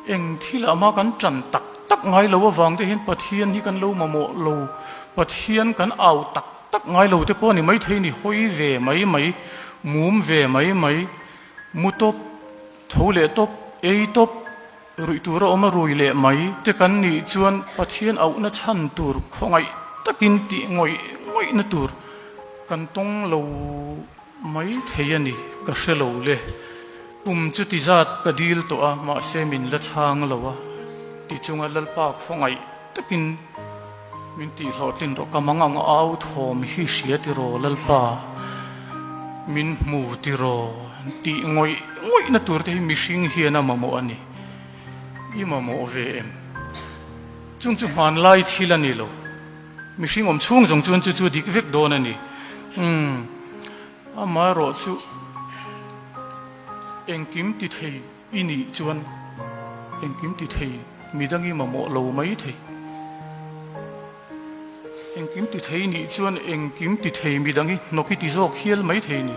eng thil ama kan tran tak tak ngai lo awang te hin pathian hi kan lo mamo lo pathian kan au tak tak ngai lo te pawh ni mai thei ni hoi ve mai mum ve mai mutop thole top ei top rui tur oma rui le mai te kan ni chuan pathian au na chan tur khongai takin ti ngoi na tur kan tong lo mai thei ani ka hrelo le chu ti zat ka dil to a ma se min la chang lo a ti chunga lalpa khongai takin min ti hlotin ro kamanga nga au thom hi hria ti ro lalpa min mu ti ro ti ngoi na tur te mishing hiana mamo ani i mamo ve em chung man lai thilani lo mishing om chung jong chun chu dik vek don ani ama ro chu engkim ti thei ini chuan engkim ti thei midangi mamo lo mai thei engkim ti thei ni chuan engkim ti thei midangi noki ti zo khial mai thei ni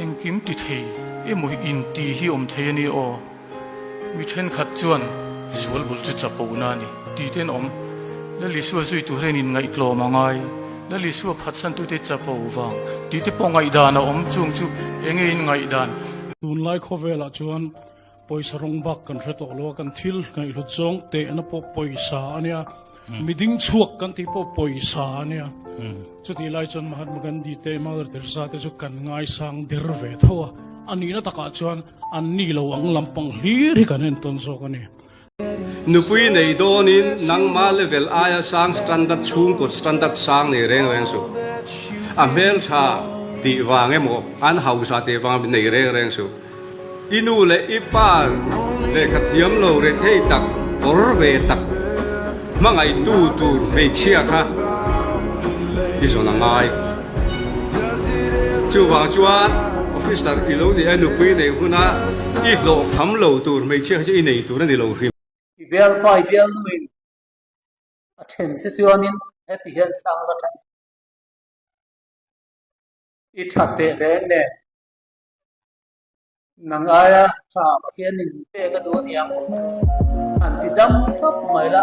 engkim ti thei emo in ti hi om thei ani o mi then khat chuan zual bul chu chapo na ni ti ten om la li su zui tu ren in ngai klo mangai la li su phat san tu te chapo wang ti te pongai dana om chung chu enge in ngai dan tun lai khovela chuan poisa rong bak kan hreto lo kan thil ngai lu chong te na po poisa ania miding chuak kan ti po poisa ania chu ti lai chon Mahatma Gandhi te Mother Teresa te chu kan ngai sang der ve thowa ani na taka chuan an ni lo ang lampang hlir hi kan en ton so kan ni nupui nei donin nang ma level aya sang standard chung ko standard sang nei reng su a mel tha ti wange mo an hausa te wang nei reng su inu le ipa le khathiam lo re thei tak or ve tak mangai tu mei chia kha iso na ngai chu wang chuan officer ilo ni anu pui nei huna I lo kham lo tur mei chia chi nei tur ni lo hrim Ibel pa ibel nuin athen se chuanin heti hian sang la tha I thate le ne nang aya tha pathian in pe ka do niam an ti dam thop mai la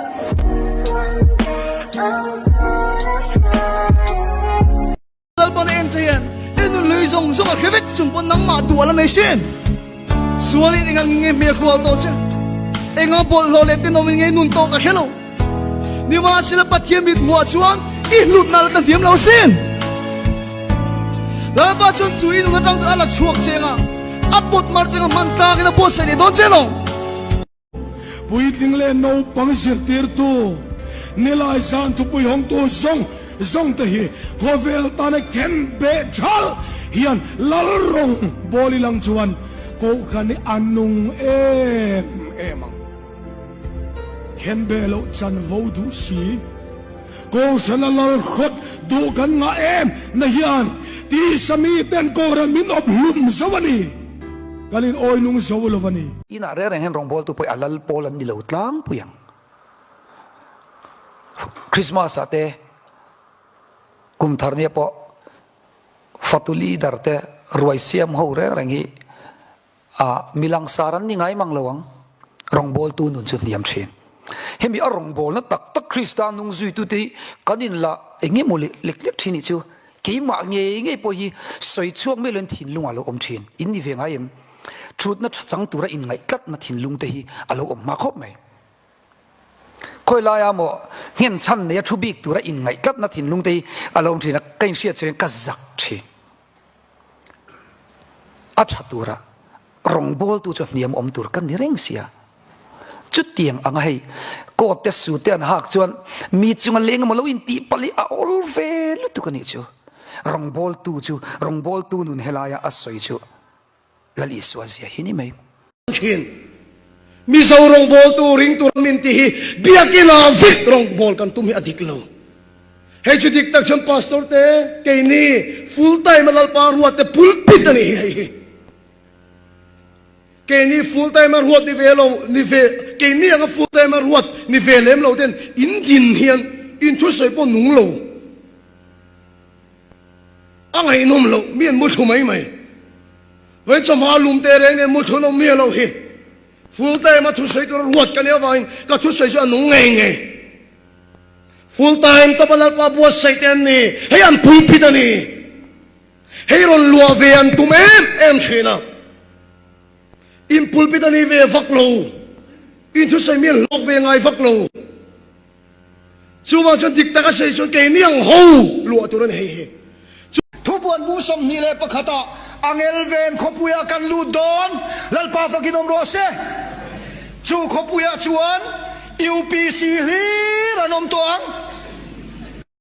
Dalpan en chayan enu lui zong zong a khevek chung pon nang ma tu ala nei sin suali ningang nge me khwal to che enga bol lo le tin omin nge nun to ka hello ni ma sila pathian mit mo chuan I lut nal kan thiam lo sin la ba chun chui nu tang ala chuak chenga apot mar chenga man ta ki na bo se ni don chelo puitling le no pang sir tir tu nilai san tu pui hong tu zong te hi hovel tane ken be chal hian lal rong boli lang chuan ko khani anung em ken be lo chan vo du si ko sana lal khot du kan nga em na hian ti sami ten ko ran min op lum zawani kalin oi nung zawolowani ina re reng hen rong bol tu poi alal polan ni lo tlang puyang Christmas ate kum tharne po fatuli darte ruai siam ho re rangi a milang saran ni ngai mang lawang rong bol tu nun chun niam thin hemi a rong bol na tak tak Krista nung zui tu te kanin la engi moli lek thini chu ke ma nge po hi soi chuak me len thin lunga lo om thin in ni venga em truth na chang tura in ngai tlat na thin lung te hi alo om ma khop mai khoi la ya mo hian chan ne thu bik tura in ngai tlat na thin lung te alom thina kain sia chen ka zak thi a chatura rong bol tu cho niam om tur kan ni reng sia chút tiang ang hay ko te su te an hak chuan mi chung leng mo lo in ti pali a ol ve lu tu kan ni chu rong bol tu nun helaya asoi chu lali swazia hini mai khin mi zo rong bol tu ring tu min ti hi biakina vik rong bol kan tum hi adik lo he chu dik tak cham pastor te ke ni full time lal pa ruat te pulpit ani hi ke ni full time ruat ni velo ni ve ke ni ang full time ruat ni velem lo ten in din hian in thu soi po nung lo angai nom lo mien mu thu mai mai wen chama lum te reng ne mu thu no mi lo hi full time mà thu xây tôi ruột cái này vào cái thu xây cho anh nung nghe full time tôi bắt đầu buat xây tên này hay anh pulpit này hay rồi lùa về anh tụm em chơi na in pulpit này về vác lô in thu xây miền lộc về ngay vác lô chú mà cho địch ta cái xây cho cái niang hậu lùa tôi này hay thu buồn bu som ni le pakata angel ven khopuya kan lu don lalpa fa kinom rose chu khopuya chuan UPC hi ranom toang